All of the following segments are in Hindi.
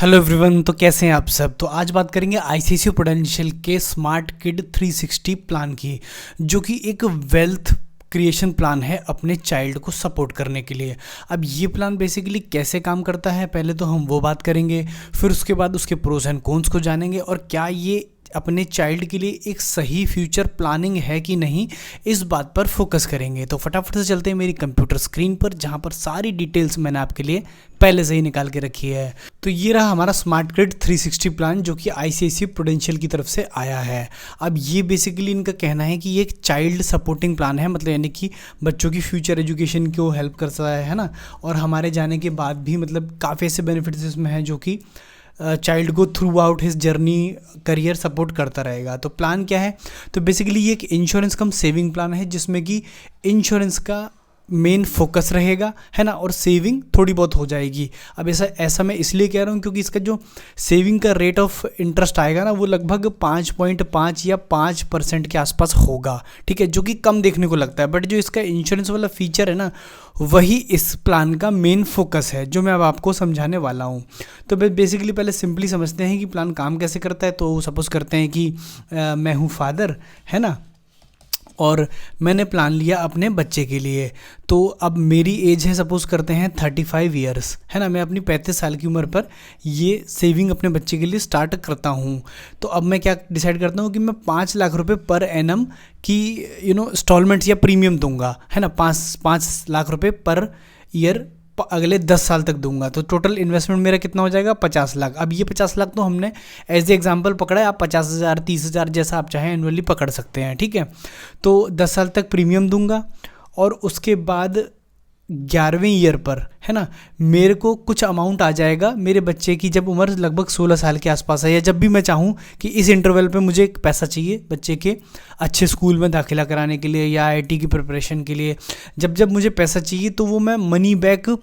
हेलो एवरीवन, तो कैसे हैं आप सब। तो आज बात करेंगे आईसीआईसीआई प्रूडेंशियल के स्मार्ट किड 360 प्लान की, जो कि एक वेल्थ क्रिएशन प्लान है अपने चाइल्ड को सपोर्ट करने के लिए। अब ये प्लान बेसिकली कैसे काम करता है, पहले तो हम वो बात करेंगे, फिर उसके बाद उसके प्रोज एंड कॉन्स को जानेंगे और क्या ये अपने चाइल्ड के लिए एक सही फ्यूचर प्लानिंग है कि नहीं, इस बात पर फोकस करेंगे। तो फटाफट से चलते हैं मेरी कंप्यूटर स्क्रीन पर, जहां पर सारी डिटेल्स मैंने आपके लिए पहले से ही निकाल के रखी है। तो ये रहा हमारा स्मार्ट किड 360 प्लान, जो कि आईसीआईसीआई प्रूडेंशियल की तरफ से आया है। अब ये बेसिकली इनका कहना है कि ये एक चाइल्ड सपोर्टिंग प्लान है, मतलब यानी कि बच्चों की फ्यूचर एजुकेशन को हेल्प करता है ना, और हमारे जाने के बाद भी मतलब काफ़ी ऐसे बेनिफिट्स इसमें हैं जो कि चाइल्ड को through out his journey career support करता रहेगा। तो प्लान क्या है, तो बेसिकली ये एक इंश्योरेंस कम सेविंग प्लान है, जिसमें कि इंश्योरेंस का मेन फोकस रहेगा, है ना, और सेविंग थोड़ी बहुत हो जाएगी। अब ऐसा मैं इसलिए कह रहा हूँ क्योंकि इसका जो सेविंग का रेट ऑफ इंटरेस्ट आएगा ना, वो लगभग 5.5 या 5% के आसपास होगा, ठीक है, जो कि कम देखने को लगता है। बट जो इसका इंश्योरेंस वाला फीचर है ना, वही इस प्लान का मेन फोकस है, जो मैं अब आपको समझाने वाला हूँ। तो बेसिकली पहले सिंपली समझते हैं कि प्लान काम कैसे करता है। तो सपोज़ करते हैं कि मैं हूँ फादर, है ना, और मैंने प्लान लिया अपने बच्चे के लिए। तो अब मेरी एज है, सपोज़ करते हैं 35 ईयर्स, है ना, मैं अपनी 35 साल की उम्र पर ये सेविंग अपने बच्चे के लिए स्टार्ट करता हूँ। तो अब मैं क्या डिसाइड करता हूँ कि मैं 5 लाख रुपए पर एनम की इंस्टॉलमेंट्स या प्रीमियम दूंगा, है ना, 5 लाख रुपए पर ईयर अगले 10 साल तक दूंगा। तो टोटल इन्वेस्टमेंट मेरा कितना हो जाएगा, 50 लाख। अब ये 50 लाख तो हमने एज ए एग्जाम्पल पकड़ा है, आप 50,000 30,000 जैसा आप चाहें एनुअली पकड़ सकते हैं, ठीक है। तो 10 साल तक प्रीमियम दूंगा और उसके बाद 11वें ईयर पर, है ना, मेरे को कुछ अमाउंट आ जाएगा मेरे बच्चे की जब उम्र लगभग 16 साल के आसपास है, या जब भी मैं चाहूँ कि इस इंटरवल पे मुझे एक पैसा चाहिए बच्चे के अच्छे स्कूल में दाखिला कराने के लिए या आईआईटी की प्रिपरेशन के लिए, जब जब मुझे पैसा चाहिए तो वो मैं मनी बैक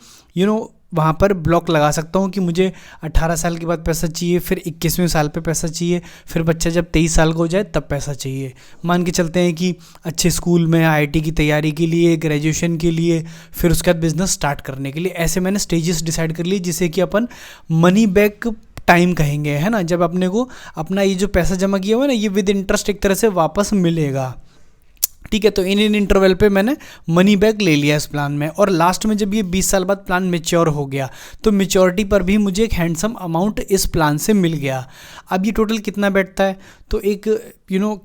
वहाँ पर ब्लॉक लगा सकता हूँ कि मुझे 18 साल के बाद पैसा चाहिए, फिर 21वें साल पे पैसा चाहिए, फिर बच्चा जब 23 साल का हो जाए तब पैसा चाहिए। मान के चलते हैं कि अच्छे स्कूल में आईआईटी की तैयारी के लिए, ग्रेजुएशन के लिए, फिर उसके बाद बिजनेस स्टार्ट करने के लिए। ऐसे मैंने स्टेजेस डिसाइड कर लिए, जिसे कि अपन मनी बैक टाइम कहेंगे, है ना, जब अपने को अपना ये जो पैसा जमा किया हुआ है ना, ये विद इंटरेस्ट एक तरह से वापस मिलेगा, ठीक है। तो इन इंटरवल पे मैंने मनी बैक ले लिया इस प्लान में, और लास्ट में जब ये 20 साल बाद प्लान मैच्योर हो गया तो मैच्योरिटी पर भी मुझे एक हैंडसम अमाउंट इस प्लान से मिल गया। अब ये टोटल कितना बैठता है, तो एक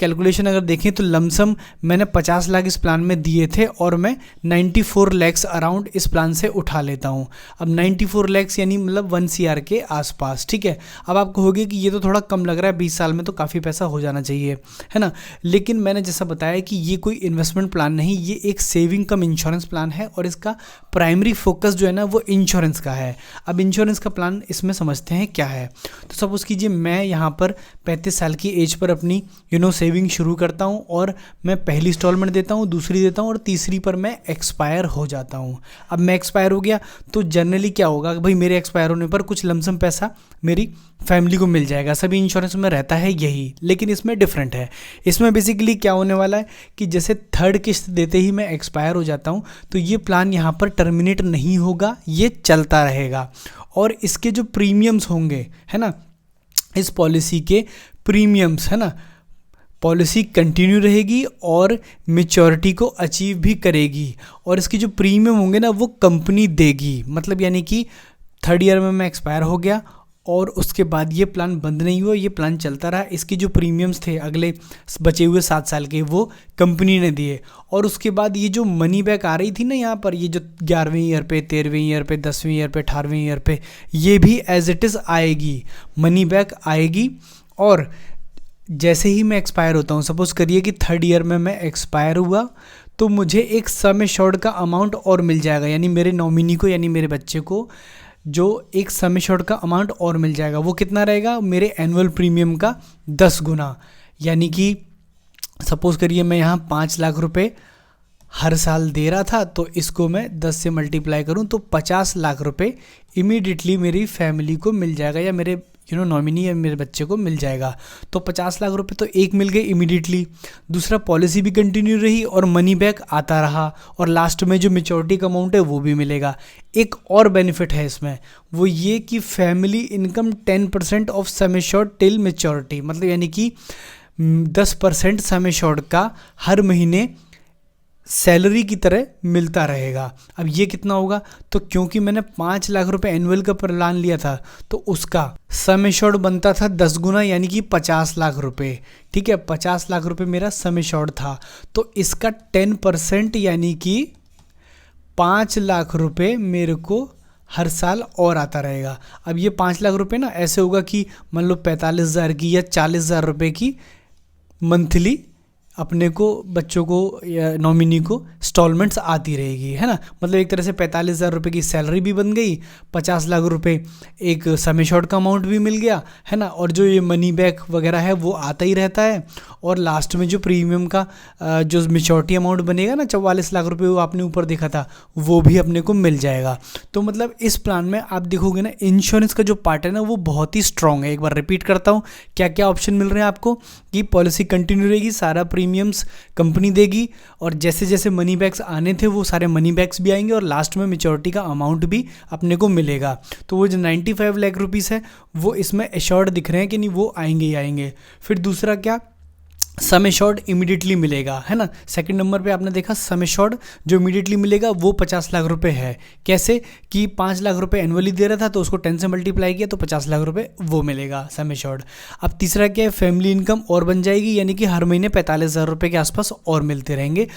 कैलकुलेशन अगर देखें तो लमसम मैंने 50 लाख इस प्लान में दिए थे और मैं 94 लैक्स अराउंड इस प्लान से उठा लेता हूँ। अब 94 लैक्स यानी मतलब 1 CR के आसपास, ठीक है। अब आप कहोगे कि ये तो थोड़ा कम लग रहा है, 20 साल में तो काफ़ी पैसा हो जाना चाहिए, है ना, लेकिन मैंने जैसा बताया कि ये कोई इन्वेस्टमेंट प्लान नहीं, ये एक सेविंग कम इंश्योरेंस प्लान है, और इसका प्राइमरी फोकस जो है ना वो इंश्योरेंस का है। अब इंश्योरेंस का प्लान इसमें समझते हैं क्या है। तो सपोज कीजिए मैं यहाँ पर 35 साल की एज पर अपनी सेविंग शुरू करता हूँ, और मैं पहली इंस्टॉलमेंट देता हूँ, दूसरी देता हूँ, और तीसरी पर मैं एक्सपायर हो जाता हूँ। अब मैं एक्सपायर हो गया तो जनरली क्या होगा कि भाई मेरे एक्सपायर होने पर कुछ लमसम पैसा मेरी फैमिली को मिल जाएगा। सभी इंश्योरेंस में रहता है यही, लेकिन इसमें डिफरेंट है। इसमें बेसिकली क्या होने वाला है कि जैसे 3rd किस्त देते ही मैं एक्सपायर हो जाता हूँ, तो ये प्लान यहाँ पर टर्मिनेट नहीं होगा, ये चलता रहेगा। और इसके जो प्रीमियम्स होंगे, है ना, इस पॉलिसी के प्रीमियम्स, है ना, पॉलिसी कंटिन्यू रहेगी और मेच्योरिटी को अचीव भी करेगी, और इसकी जो प्रीमियम होंगे ना वो कंपनी देगी। मतलब यानी कि 3rd ईयर में मैं एक्सपायर हो गया और उसके बाद ये प्लान बंद नहीं हुआ, ये प्लान चलता रहा। इसकी जो प्रीमियम्स थे अगले बचे हुए 7 साल के, वो कंपनी ने दिए, और उसके बाद ये जो मनी बैक आ रही थी ना यहाँ पर, ये जो 11वें ईयर पे, 13वें ईयर पे, 10वें ईयर पे, 18वें ईयर पे, ये भी एज इट इज़ आएगी, मनी बैक आएगी। और जैसे ही मैं एक्सपायर होता हूँ, सपोज करिए कि 3rd ईयर में मैं एक्सपायर हुआ, तो मुझे एक सम एश्योर्ड का अमाउंट और मिल जाएगा, यानी मेरे नॉमिनी को, यानी मेरे बच्चे को जो एक सम एश्योर्ड का अमाउंट और मिल जाएगा। वो कितना रहेगा, मेरे एनुअल प्रीमियम का 10 गुना। यानी कि सपोज करिए मैं यहाँ 5 लाख रुपए हर साल दे रहा था, तो इसको मैं 10 से मल्टीप्लाई करूँ तो 50 लाख रुपए इमीडिएटली मेरी फैमिली को मिल जाएगा, या मेरे नॉमिनी या मेरे बच्चे को मिल जाएगा। तो 50 लाख रुपए तो एक मिल गए इमीडिएटली, दूसरा पॉलिसी भी कंटिन्यू रही और मनी बैक आता रहा, और लास्ट में जो मैच्योरिटी का अमाउंट है वो भी मिलेगा। एक और बेनिफिट है इसमें, वो ये कि family income 10% of sum assured till maturity, मतलब यानी कि 10% सम एश्योर्ड का हर महीने सैलरी की तरह मिलता रहेगा। अब ये कितना होगा, तो क्योंकि मैंने 5 लाख रुपए एनुअल का प्लान लिया था तो उसका सम एश्योर्ड बनता था 10 गुना, यानी कि 50 लाख रुपए। ठीक है, 50 लाख रुपए मेरा सम एश्योर्ड था, तो इसका 10% यानी कि 5 लाख रुपए मेरे को हर साल और आता रहेगा। अब ये 5 लाख रुपए ना ऐसे होगा कि मान लो 45,000 की या 40,000 रुपये की मंथली अपने को बच्चों को या नॉमिनी को इंस्टॉलमेंट्स आती रहेगी, है ना। मतलब एक तरह से 45,000 रुपये की सैलरी भी बन गई, 50 लाख रुपए एक सम एश्योर्ड का अमाउंट भी मिल गया, है ना, और जो ये मनी बैक वगैरह है वो आता ही रहता है। और लास्ट में जो प्रीमियम का जो मैच्योरिटी अमाउंट बनेगा ना 44 लाख रुपये, वो आपने ऊपर देखा था, वो भी अपने को मिल जाएगा। तो मतलब इस प्लान में आप देखोगे ना, इंश्योरेंस का जो पार्ट है ना वो बहुत ही स्ट्रॉन्ग है। एक बार रिपीट करता हूँ, क्या क्या ऑप्शन मिल रहे हैं आपको, कि पॉलिसी कंटिन्यू रहेगी, सारा प्रीमियम्स कंपनी देगी, और जैसे जैसे मनी बैक्स आने थे वो सारे मनी बैक्स भी आएंगे, और लास्ट में मैच्योरिटी का अमाउंट भी अपने को मिलेगा। तो वो जो 95 लाख रुपीस है वो इसमें एश्योर्ड दिख रहे हैं कि नहीं, वो आएंगे ही आएंगे। फिर दूसरा क्या, सम एश्योर्ड इमीडिएटली मिलेगा, है ना। सेकंड नंबर पे आपने देखा सम एश्योर्ड जो इमीडिएटली मिलेगा वो 50 लाख रुपए है। कैसे कि 5 लाख रुपए एनुअली दे रहा था तो उसको 10 से मल्टीप्लाई किया तो 50 लाख रुपए वो मिलेगा सम एश्योर्ड। अब तीसरा क्या है, फैमिली इनकम और बन जाएगी, यानी कि हर महीने 45,000 रुपये के आसपास और मिलते रहेंगे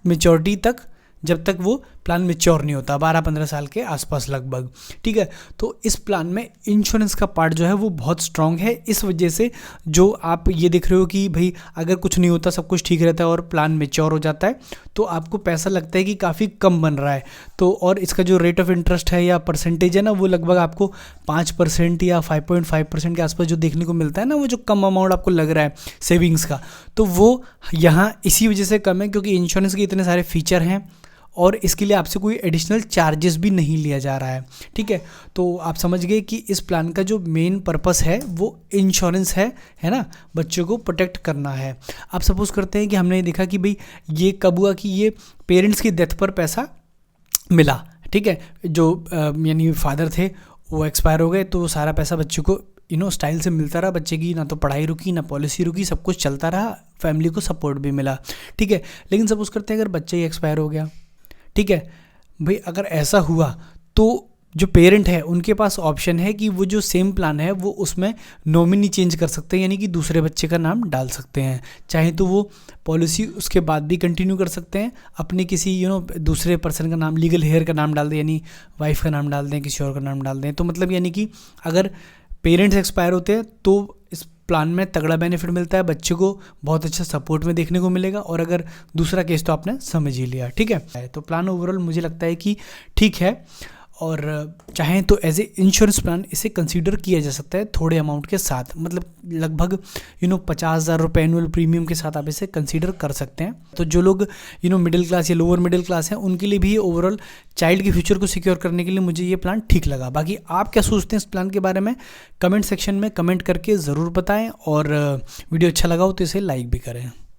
मैच्योरिटी तक, जब तक वो प्लान मैच्योर नहीं होता, 12-15 साल के आसपास लगभग। ठीक है, तो इस प्लान में इंश्योरेंस का पार्ट जो है वो बहुत स्ट्रांग है। इस वजह से जो आप ये देख रहे हो कि भाई अगर कुछ नहीं होता, सब कुछ ठीक रहता है और प्लान मैच्योर हो जाता है, तो आपको पैसा लगता है कि काफ़ी कम बन रहा है। तो और इसका जो रेट ऑफ इंटरेस्ट है या परसेंटेज है ना, वो लगभग आपको 5% या 5.5% के आसपास जो देखने को मिलता है ना, वो जो कम अमाउंट आपको लग रहा है सेविंग्स का, तो वो यहाँ इसी वजह से कम है क्योंकि इंश्योरेंस के इतने सारे फीचर हैं और इसके लिए आपसे कोई एडिशनल चार्जेस भी नहीं लिया जा रहा है। ठीक है, तो आप समझ गए कि इस प्लान का जो मेन पर्पस है वो इंश्योरेंस है ना, बच्चों को प्रोटेक्ट करना है। आप सपोज करते हैं कि हमने देखा कि भाई ये कब हुआ कि ये पेरेंट्स की डेथ पर पैसा मिला, ठीक है, जो यानी फादर थे वो एक्सपायर हो गए, तो सारा पैसा बच्चों को स्टाइल से मिलता रहा, बच्चे की ना तो पढ़ाई रुकी ना पॉलिसी रुकी, सब कुछ चलता रहा, फैमिली को सपोर्ट भी मिला। ठीक है, लेकिन सपोज करते हैं अगर बच्चा ही एक्सपायर हो गया, ठीक है भाई, अगर ऐसा हुआ तो जो पेरेंट है उनके पास ऑप्शन है कि वो जो सेम प्लान है वो उसमें नॉमिनी चेंज कर सकते हैं, यानी कि दूसरे बच्चे का नाम डाल सकते हैं। चाहे तो वो पॉलिसी उसके बाद भी कंटिन्यू कर सकते हैं, अपने किसी दूसरे पर्सन का नाम, लीगल हेयर का नाम डाल दें, यानी वाइफ का नाम डाल दें, किसी और का नाम डाल दें। तो मतलब यानी कि अगर पेरेंट्स एक्सपायर होते हैं तो इस प्लान में तगड़ा बेनिफिट मिलता है, बच्चे को बहुत अच्छा सपोर्ट में देखने को मिलेगा। और अगर दूसरा केस तो आपने समझ ही लिया। ठीक है, तो प्लान ओवरऑल मुझे लगता है कि ठीक है, और चाहें तो एज ए इंश्योरेंस प्लान इसे कंसीडर किया जा सकता है थोड़े अमाउंट के साथ, मतलब लगभग 50,000 रुपये एनुअल प्रीमियम के साथ आप इसे कंसीडर कर सकते हैं। तो जो लोग मिडिल क्लास या लोअर मिडिल क्लास हैं उनके लिए भी ओवरऑल चाइल्ड के फ्यूचर को सिक्योर करने के लिए मुझे ये प्लान ठीक लगा। बाकी आप क्या सोचते हैं इस प्लान के बारे में, कमेंट सेक्शन में कमेंट करके ज़रूर बताएं, और वीडियो अच्छा लगा हो तो इसे लाइक भी करें।